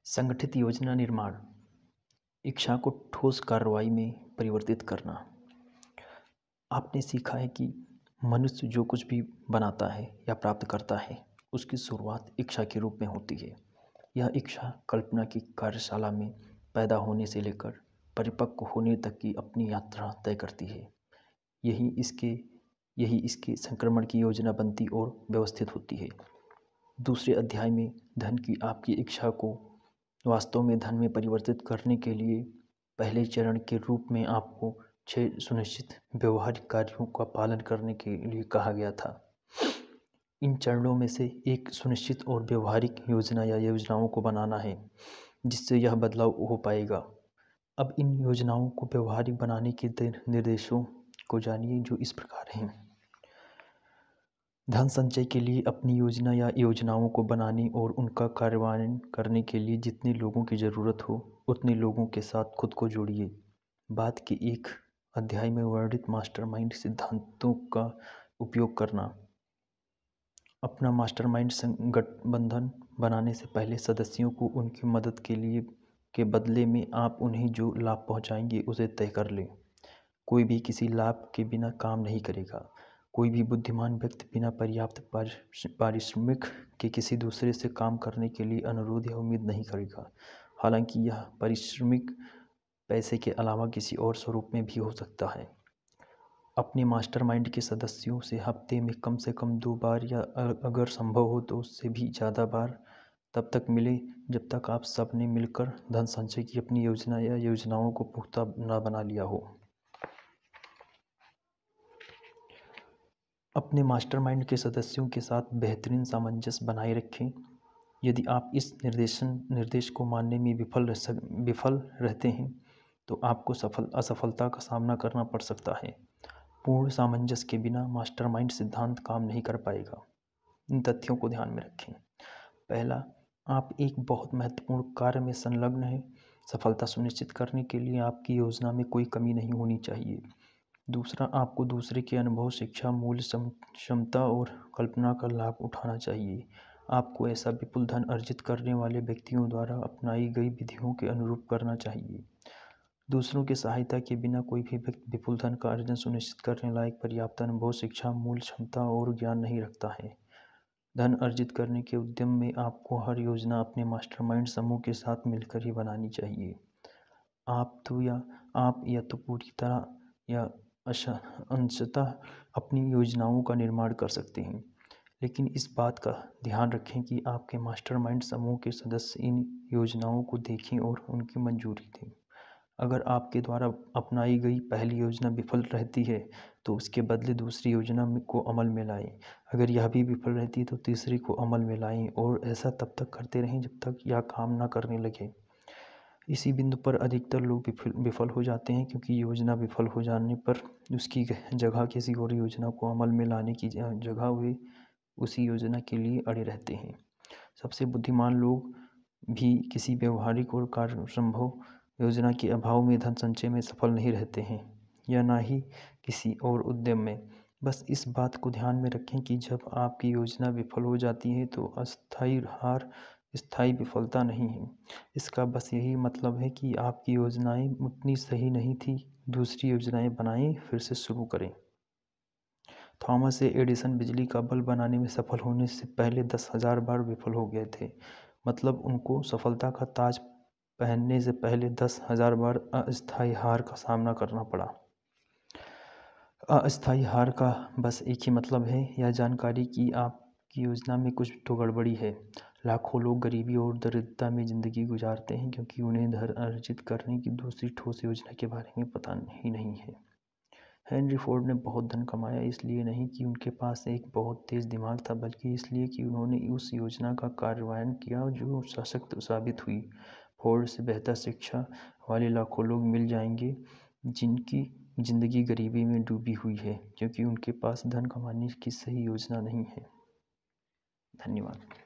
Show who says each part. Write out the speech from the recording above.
Speaker 1: संगठित योजना निर्माण, इच्छा को ठोस कार्रवाई में परिवर्तित करना। आपने सीखा है कि मनुष्य जो कुछ भी बनाता है या प्राप्त करता है, उसकी शुरुआत इच्छा के रूप में होती है। यह इच्छा कल्पना की कार्यशाला में पैदा होने से लेकर परिपक्व होने तक की अपनी यात्रा तय करती है। यही इसके संक्रमण की योजना बनती और व्यवस्थित होती है। दूसरे अध्याय में धन की आपकी इच्छा को वास्तव में धन में परिवर्तित करने के लिए पहले चरण के रूप में आपको 6 सुनिश्चित व्यवहारिक कार्यों का पालन करने के लिए कहा गया था। इन चरणों में से एक सुनिश्चित और व्यवहारिक योजना या योजनाओं को बनाना है, जिससे यह बदलाव हो पाएगा। अब इन योजनाओं को व्यवहारिक बनाने के निर्देशों को जानिए, जो इस प्रकार हैं। धन संचय के लिए अपनी योजना या योजनाओं को बनाने और उनका कार्यान्वयन करने के लिए जितने लोगों की ज़रूरत हो, उतने लोगों के साथ खुद को जोड़िए। बाद के एक अध्याय में वर्णित मास्टरमाइंड सिद्धांतों का उपयोग करना। अपना मास्टरमाइंड गठबंधन बनाने से पहले सदस्यों को उनकी मदद के बदले में आप उन्हें जो लाभ पहुंचाएंगे उसे तय कर लें। कोई भी किसी लाभ के बिना काम नहीं करेगा। कोई भी बुद्धिमान व्यक्ति बिना पर्याप्त पारिश्रमिक के किसी दूसरे से काम करने के लिए अनुरोध या उम्मीद नहीं करेगा, हालांकि यह पारिश्रमिक पैसे के अलावा किसी और स्वरूप में भी हो सकता है। अपने मास्टरमाइंड के सदस्यों से हफ्ते में कम से कम 2 बार या अगर संभव हो तो उससे भी ज़्यादा बार तब तक मिले जब तक आप सब ने मिलकर धन संचय की अपनी योजना या योजनाओं को पुख्ता न बना लिया हो। अपने मास्टरमाइंड के सदस्यों के साथ बेहतरीन सामंजस्य बनाए रखें। यदि आप इस निर्देश को मानने में विफल रहते हैं तो आपको असफलता का सामना करना पड़ सकता है। पूर्ण सामंजस्य के बिना मास्टरमाइंड सिद्धांत काम नहीं कर पाएगा। इन तथ्यों को ध्यान में रखें। पहला, आप एक बहुत महत्वपूर्ण कार्य में संलग्न हैं। सफलता सुनिश्चित करने के लिए आपकी योजना में कोई कमी नहीं होनी चाहिए। दूसरा, आपको दूसरे के अनुभव, शिक्षा, मूल्य, क्षमता और कल्पना का लाभ उठाना चाहिए। आपको ऐसा विपुल धन अर्जित करने वाले व्यक्तियों द्वारा अपनाई गई विधियों के अनुरूप करना चाहिए। दूसरों की सहायता के बिना कोई भी व्यक्ति विपुल धन का अर्जन सुनिश्चित करने लायक पर्याप्त अनुभव, शिक्षा, मूल्य, क्षमता और ज्ञान नहीं रखता है। धन अर्जित करने के उद्यम में आपको हर योजना अपने मास्टरमाइंड समूह के साथ मिलकर ही बनानी चाहिए। आप या तो पूरी तरह या अंशतः अपनी योजनाओं का निर्माण कर सकते हैं, लेकिन इस बात का ध्यान रखें कि आपके मास्टरमाइंड समूह के सदस्य इन योजनाओं को देखें और उनकी मंजूरी दें। अगर आपके द्वारा अपनाई गई पहली योजना विफल रहती है तो उसके बदले दूसरी योजना को अमल में लाएं। अगर यह भी विफल रहती है तो तीसरी को अमल में लाएं और ऐसा तब तक करते रहें जब तक यह काम न करने लगे। इसी बिंदु पर अधिकतर लोग विफल हो जाते हैं, क्योंकि योजना विफल हो जाने पर उसकी जगह किसी और योजना को अमल में लाने की जगह वे उसी योजना के लिए अड़े रहते हैं। सबसे बुद्धिमान लोग भी किसी व्यवहारिक और कार्यसंभव योजना के अभाव में धन संचय में सफल नहीं रहते हैं, या ना ही किसी और उद्यम में। बस इस बात को ध्यान में रखें कि जब आपकी योजना विफल हो जाती है तो अस्थायी हार स्थायी विफलता नहीं है। इसका बस यही मतलब है कि आपकी योजनाएं उतनी सही नहीं थी। दूसरी योजनाएं बनाएं, फिर से शुरू करें। थॉमस एडिसन बिजली का बल्ब बनाने में सफल होने से पहले 10,000 बार विफल हो गए थे। मतलब उनको सफलता का ताज पहनने से पहले 10,000 बार अस्थायी हार का सामना करना पड़ा। अस्थायी हार का बस एक ही मतलब है, यह जानकारी कि आपकी योजना में कुछ तो गड़बड़ी है। लाखों लोग गरीबी और दरिद्रता में ज़िंदगी गुजारते हैं क्योंकि उन्हें धन अर्जित करने की दूसरी ठोस योजना के बारे में पता ही नहीं है। हेनरी फोर्ड ने बहुत धन कमाया इसलिए नहीं कि उनके पास एक बहुत तेज दिमाग था, बल्कि इसलिए कि उन्होंने उस योजना का कार्यान्वयन किया जो सशक्त साबित हुई। फोर्ड से बेहतर शिक्षा वाले लाखों लोग मिल जाएंगे जिनकी जिंदगी गरीबी में डूबी हुई है, क्योंकि उनके पास धन कमाने की सही योजना नहीं है। धन्यवाद।